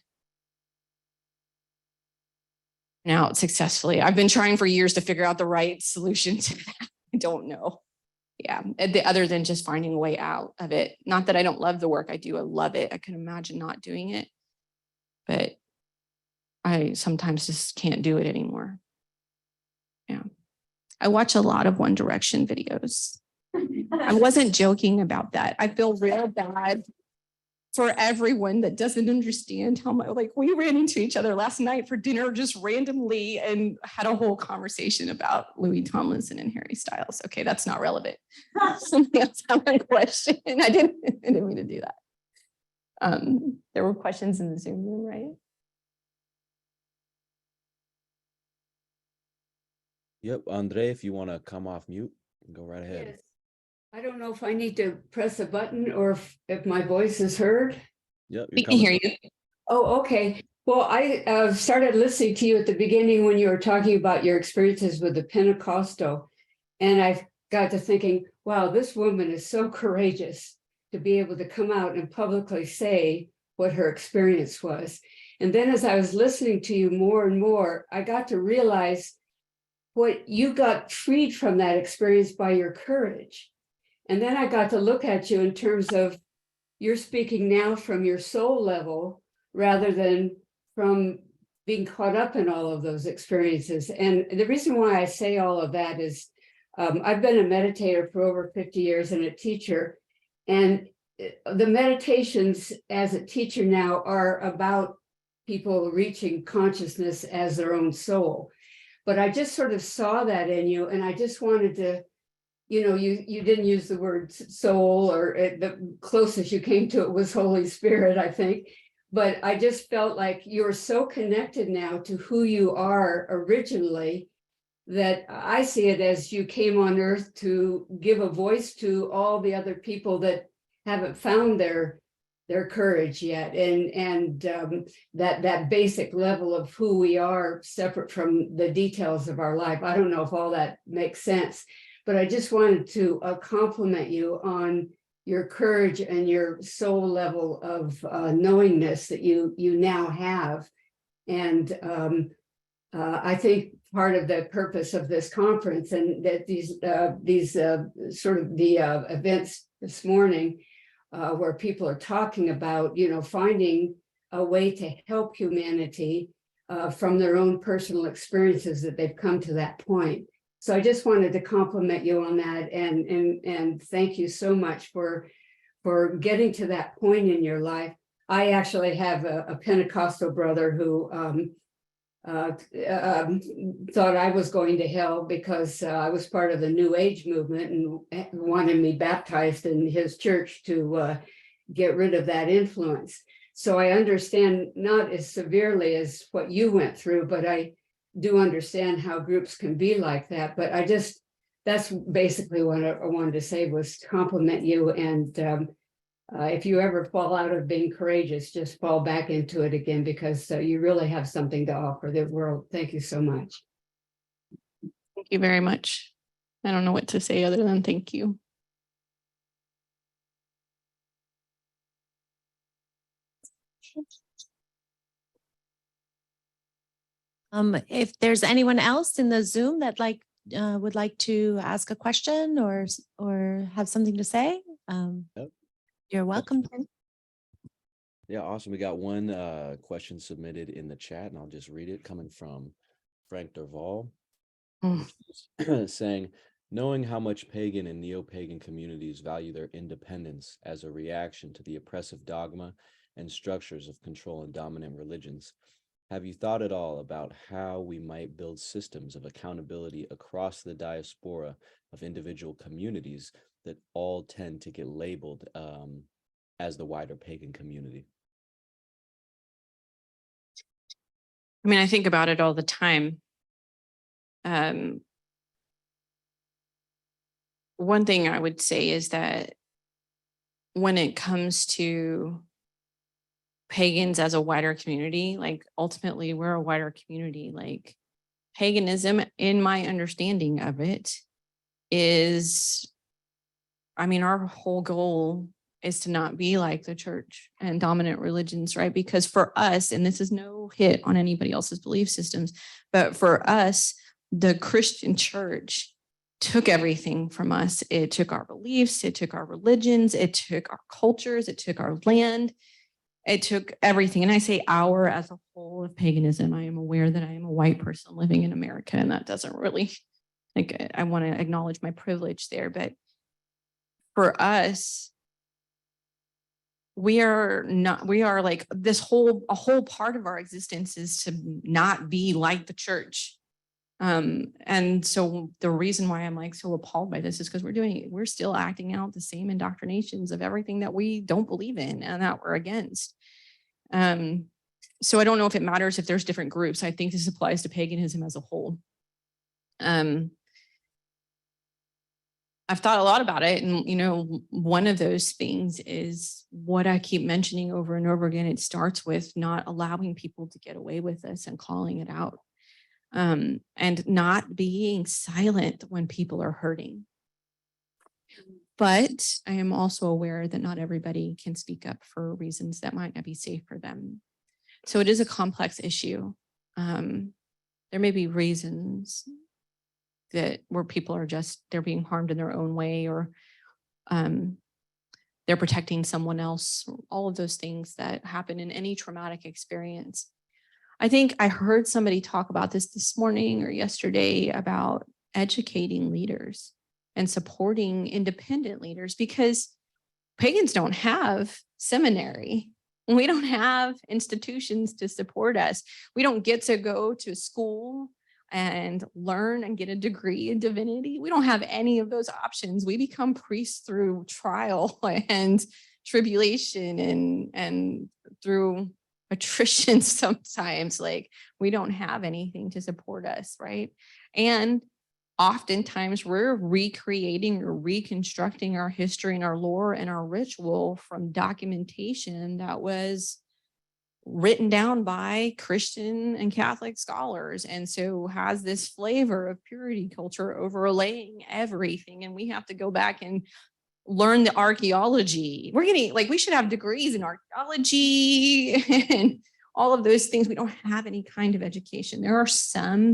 out successfully. I've been trying for years to figure out the right solution to that. I don't know. Yeah, other than just finding a way out of it. Not that I don't love the work I do. I love it. I can imagine not doing it, but I sometimes just can't do it anymore. Yeah. I watch a lot of One Direction videos. I wasn't joking about that. I feel real bad for everyone that doesn't understand how much, like, we ran into each other last night for dinner just randomly and had a whole conversation about Louis Tomlinson and Harry Styles. Okay, that's not relevant. Somebody else had a question. I didn't mean to do that. There were questions in the Zoom room, right? Yep, Andre, if you want to come off mute, go right ahead. Yes. I don't know if I need to press a button or if my voice is heard. Yep, We can hear you. Oh, okay. Well, I started listening to you at the beginning when you were talking about your experiences with the Pentecostal. And I got to thinking, wow, this woman is so courageous to be able to come out and publicly say what her experience was. And then as I was listening to you more and more, I got to realize what you got freed from that experience by your courage. And then I got to look at you in terms of you're speaking now from your soul level rather than from being caught up in all of those experiences. And the reason why I say all of that is I've been a meditator for over 50 years and a teacher. And the meditations as a teacher now are about people reaching consciousness as their own soul. But I just sort of saw that in you, and I just wanted to, you didn't use the word soul, or the closest you came to it was Holy Spirit, I think. But I just felt like you're so connected now to who you are originally that I see it as you came on earth to give a voice to all the other people that haven't found their courage yet, and that basic level of who we are separate from the details of our life. I don't know if all that makes sense, but I just wanted to compliment you on your courage and your soul level of knowingness that you now have. And I think part of the purpose of this conference and that these sort of the events this morning where people are talking about, finding a way to help humanity from their own personal experiences that they've come to that point. So I just wanted to compliment you on that and thank you so much for getting to that point in your life. I actually have a Pentecostal brother who thought I was going to hell because I was part of the New Age movement and wanted me baptized in his church to get rid of that influence. So I understand not as severely as what you went through, but I do understand how groups can be like that. But that's basically what I wanted to say, was compliment you. And if you ever fall out of being courageous, just fall back into it again, because you really have something to offer the world. Thank you so much. Thank you very much. I don't know what to say other than thank you. If there's anyone else in the Zoom that would like to ask a question or have something to say, Yep. you're welcome. Yeah, awesome. We got one question submitted in the chat, and I'll just read it, coming from Frank Derval, which is saying, knowing how much pagan and neo-pagan communities value their independence as a reaction to the oppressive dogma and structures of control and dominant religions, have you thought at all about how we might build systems of accountability across the diaspora of individual communities that all tend to get labeled as the wider pagan community? I mean, I think about it all the time. One thing I would say is that when it comes to pagans as a wider community, like ultimately we're a wider community. Like paganism, in my understanding of it, is, I mean, our whole goal is to not be like the church and dominant religions, right? Because for us, and this is no hit on anybody else's belief systems, but for us, the Christian church took everything from us. It took our beliefs, it took our religions, it took our cultures, it took our land, it took everything. And I say our as a whole of paganism. I am aware that I am a white person living in America, and that doesn't really, like, I want to acknowledge my privilege there. But for us, we are like a whole part of our existence is to not be like the church. And so the reason why I'm like so appalled by this is because we're still acting out the same indoctrinations of everything that we don't believe in and that we're against. So I don't know if it matters if there's different groups. I think this applies to paganism as a whole. I've thought a lot about it. And, you know, one of those things is what I keep mentioning over and over again. It starts with not allowing people to get away with this and calling it out. And not being silent when people are hurting. But I am also aware that not everybody can speak up for reasons that might not be safe for them. So it is a complex issue. There may be reasons that where people are they're being harmed in their own way, or they're protecting someone else, all of those things that happen in any traumatic experience. I think I heard somebody talk about this morning or yesterday about educating leaders and supporting independent leaders, because pagans don't have seminary. We don't have institutions to support us. We don't get to go to school and learn and get a degree in divinity. We don't have any of those options. We become priests through trial and tribulation and through attrition sometimes. Like, we don't have anything to support us, right? And oftentimes we're recreating or reconstructing our history and our lore and our ritual from documentation that was written down by Christian and Catholic scholars, and so has this flavor of purity culture overlaying everything. And we have to go back and learn the archaeology. We should have degrees in archaeology and all of those things. We don't have any kind of education. There are some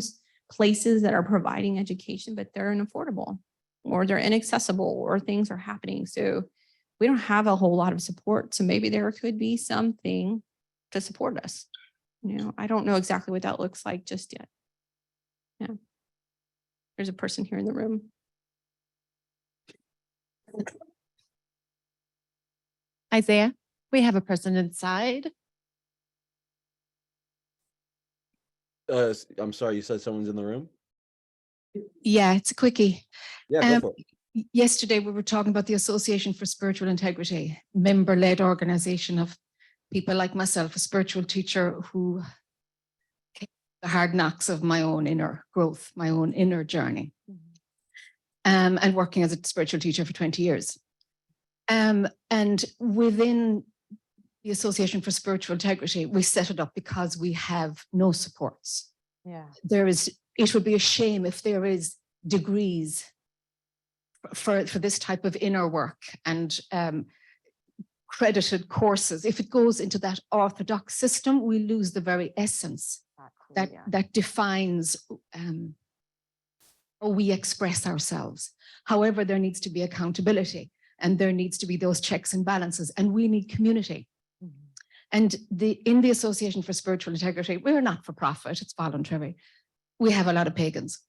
places that are providing education, but they're unaffordable or they're inaccessible, or things are happening. So we don't have a whole lot of support. So maybe there could be something to support us. You know, I don't know exactly what that looks like just yet. Yeah. There's a person here in the room. Isaiah, we have a person inside. I'm sorry, you said someone's in the room? Yeah, it's a quickie. Yeah, go for it. Yesterday, we were talking about the Association for Spiritual Integrity, member-led organization of people like myself, a spiritual teacher who came the hard knocks of my own inner growth, my own inner journey, and working as a spiritual teacher for 20 years. And within the Association for Spiritual Integrity, we set it up because we have no supports. Yeah. It would be a shame if there is degrees for this type of inner work and credited courses. If it goes into that orthodox system, we lose the very essence that defines how we express ourselves. However, there needs to be accountability, and there needs to be those checks and balances, and we need community. And in the Association for Spiritual Integrity, we're not for profit, it's voluntary. We have a lot of pagans.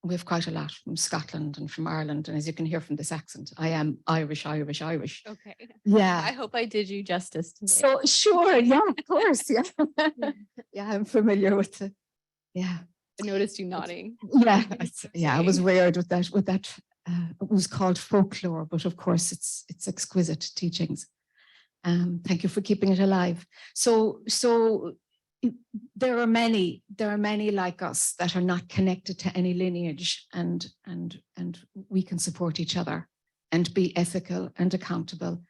We have quite a lot from Scotland and from Ireland. And as you can hear from this accent, I am Irish. Okay. Yeah. I hope I did you justice today. So sure, yeah, of course, yeah. Yeah, I'm familiar with the, yeah. I noticed you nodding. Yeah, I was reared with that, it was called folklore, but of course it's exquisite teachings. Thank you for keeping it alive. So there are many like us that are not connected to any lineage, and we can support each other and be ethical and accountable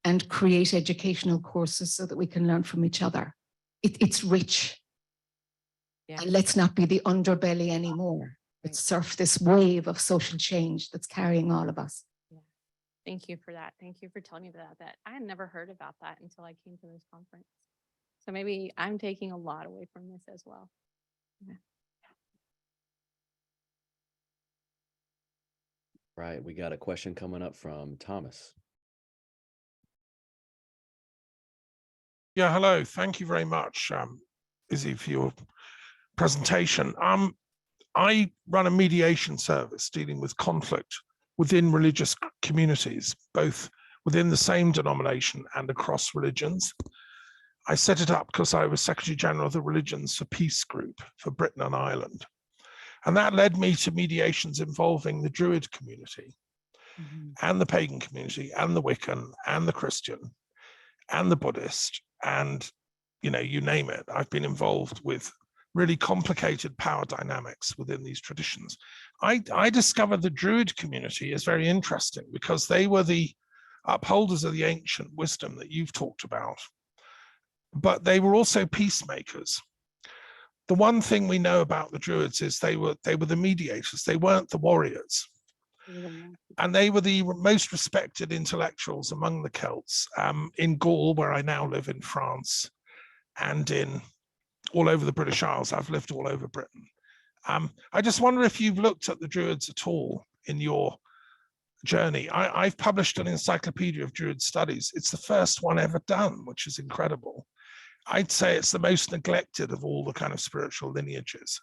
and create educational courses so that we can learn from each other. It's rich. Yeah. And let's not be the underbelly anymore. Let's surf this wave of social change that's carrying all of us. Thank you for that. Thank you for telling me that. I had never heard about that until I came to this conference. So maybe I'm taking a lot away from this as well. Yeah. Right. We got a question coming up from Thomas. Yeah, hello. Thank you very much, Izzy, for your presentation. I run a mediation service dealing with conflict within religious communities, both within the same denomination and across religions. I set it up because I was Secretary General of the Religions for Peace group for Britain and Ireland. And that led me to mediations involving the Druid community and the pagan community and the Wiccan and the Christian and the Buddhist and, you name it. I've been involved with really complicated power dynamics within these traditions. I discovered the Druid community is very interesting because they were the upholders of the ancient wisdom that you've talked about, but they were also peacemakers. The one thing we know about the Druids is they were the mediators. They weren't the warriors. And they were the most respected intellectuals among the Celts in Gaul, where I now live in France, and in all over the British Isles. I've lived all over Britain. I just wonder if you've looked at the Druids at all in your journey. I've published an encyclopedia of Druid studies. It's the first one ever done, which is incredible. I'd say it's the most neglected of all the kind of spiritual lineages,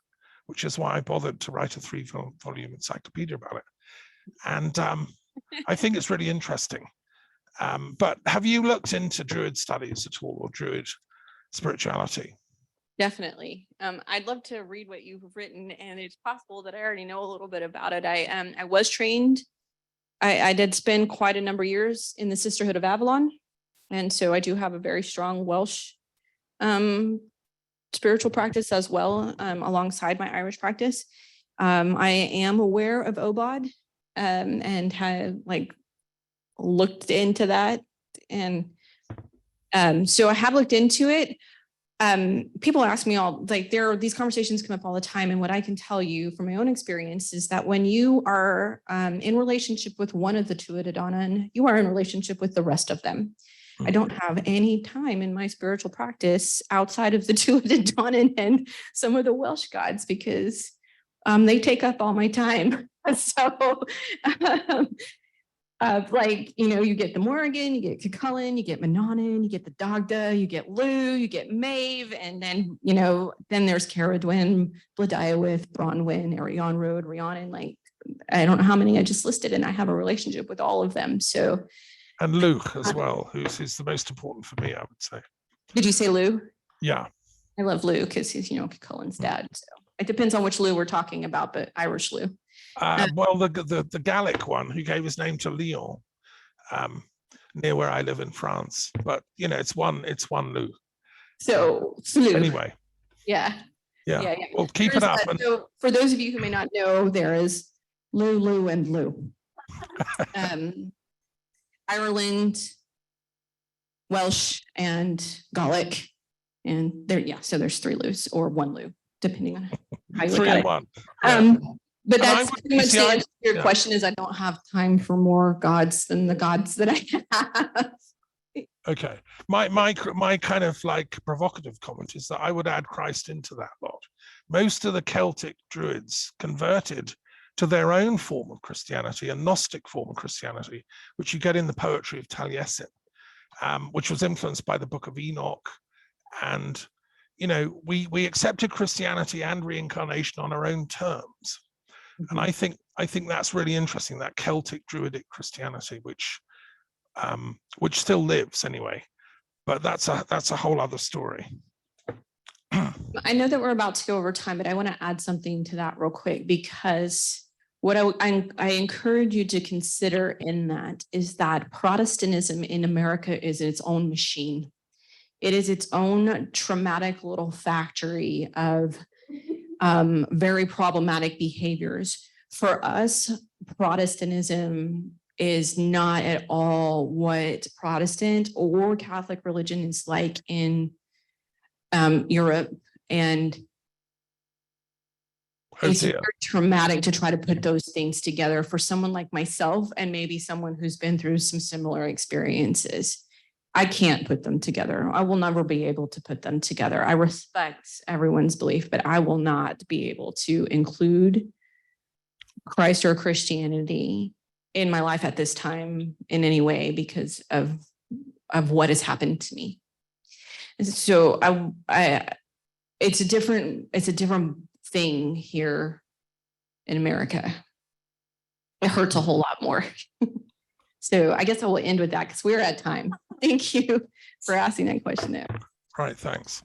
which is why I bothered to write a 3-volume encyclopedia about it. And I think it's really interesting. But have you looked into Druid studies at all, or Druid spirituality? Definitely. I'd love to read what you've written, and it's possible that I already know a little bit about it. I was trained. I did spend quite a number of years in the Sisterhood of Avalon, and so I do have a very strong Welsh spiritual practice as well, alongside my Irish practice. I am aware of Obod, and have looked into that, and so I have looked into it. People ask me these conversations come up all the time. And what I can tell you from my own experience is that when you are in relationship with one of the Tuatha, you are in relationship with the rest of them. I don't have any time in my spiritual practice outside of the Tuatha and some of the Welsh gods, because they take up all my time. So you get the Morrigan, you get Cuchulainn, you get Manannan, you get the Dagda, you get Lugh, you get Maeve, and then, then there's Caradwyn, Blodeuwedd, Bronwyn, Arianrhod, Rhiannon, I don't know how many I just listed, and I have a relationship with all of them. So. And Luke as well, who's the most important for me, I would say. Did you say Lugh? Yeah. I love Lugh because he's, Cuchulainn's dad. So it depends on which Lugh we're talking about, but Irish Lugh. Well, the Gallic one, who gave his name to Lyon, near where I live in France. But it's one Lugh. So Lugh. Anyway. Yeah. Well, keep it up. So for those of you who may not know, there is Lugh, and Lugh. Ireland, Welsh, and Gaelic, and so there's 3 Lughs or 1 Lugh, depending on how you look at it. But And I that's would- pretty much see, the I- answer to your yeah. question is I don't have time for more gods than the gods that I have. Okay. My kind of like provocative comment is that I would add Christ into that lot. Most of the Celtic Druids converted to their own form of Christianity, a Gnostic form of Christianity, which you get in the poetry of Taliesin, which was influenced by the Book of Enoch. And, you know, we accepted Christianity and reincarnation on our own terms. And I think that's really interesting, that Celtic Druidic Christianity, which still lives anyway, but that's a whole other story. I know that we're about to go over time, but I want to add something to that real quick, because what I encourage you to consider in that is that Protestantism in America is its own machine. It is its own traumatic little factory of very problematic behaviors. For us, Protestantism is not at all what Protestant or Catholic religion is like in Europe. And it's very traumatic to try to put those things together for someone like myself and maybe someone who's been through some similar experiences. I can't put them together. I will never be able to put them together. I respect everyone's belief, but I will not be able to include Christ or Christianity in my life at this time in any way because of what has happened to me. So it's a different thing here in America. It hurts a whole lot more. So I guess I will end with that because we're at time. Thank you for asking that question there. Right, thanks.